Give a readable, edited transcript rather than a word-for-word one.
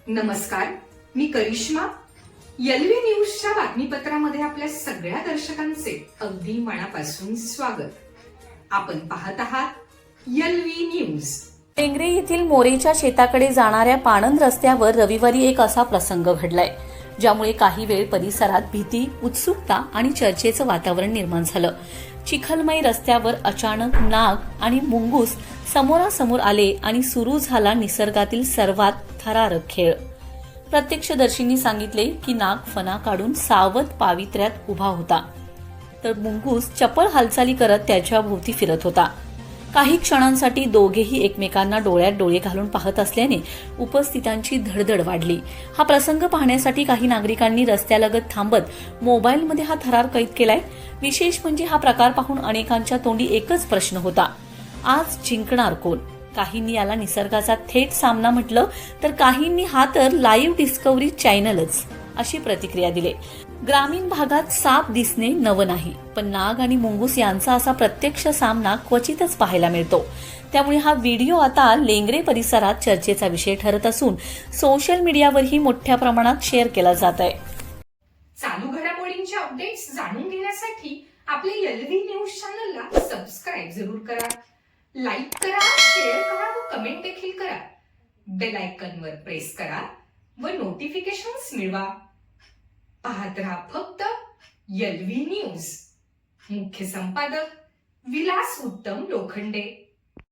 नमस्कार, मी करिश्मा. एलव्ही न्यूजच्या बातमीपत्रामध्ये आपल्या सगळ्या दर्शकांचे अगदी मनापासून स्वागत. आपण पाहत आहात एलव्ही न्यूज. लेंगरे येथील मोरेच्या शेताकडे जाणाऱ्या पाणंद रस्त्यावर रविवारी एक असा प्रसंग घडलाय, ज्यामुळे काही वेळ परिसरात भीती, उत्सुकता आणि चर्चेचं वातावरण निर्माण झालं. चिखलमय रस्त्यावर अचानक नाग आणि मुंगूस समोरासमोर आले आणि सुरू झाला निसर्गातील सर्वात थरारक खेळ. प्रत्यक्षदर्शींनी सांगितले की नाग फणा काढून सावध पावित्र्यात उभा होता, तर मुंगूस चपळ हालचाली करत त्याच्या भोवती फिरत होता. काही क्षणांसाठी दोघेही एकमेकांना डोळ्यात डोळे घालून पाहत असल्याने उपस्थितांची धडधड वाढली. हा प्रसंग पाहण्यासाठी काही नागरिकांनी रस्त्यालगत थांबत मोबाईलमध्ये हा थरार कैद केलाय. विशेष म्हणजे हा प्रकार पाहून अनेकांच्या तोंडी एकच प्रश्न होता: आज जिंकणार कोण? काहींनी याला निसर्गाचा थेट सामना म्हटलं, तर काहींनी हा तर लाईव्ह डिस्कव्हरी चॅनलच अशी प्रतिक्रिया दिली. ग्रामीण भागात साप दिसणे नवं नाही, पण नाग आणि मुंगूस यांचा असा प्रत्यक्ष सामना क्वचितच पाहायला मिळतो. त्यामुळे हा व्हिडिओ आता लेंगरे परिसरात चर्चेचा विषय ठरत असून सोशल मीडियावरही मोठ्या प्रमाणात शेअर केला जात आहे. चालू घडामोडींचे अपडेट्स जाणून घेण्यासाठी आपल्या एलव्ही न्यूज चॅनलला सबस्क्राईब जरूर करा, लाईक करा, शेअर करा व कमेंट देखील करा. बेल आयकॉनवर प्रेस करा व नोटिफिकेशन्स मिळवा. पाहत रहा फक्त एलव्ही न्यूज. मुख्य संपादक विलास उत्तम लोखंडे.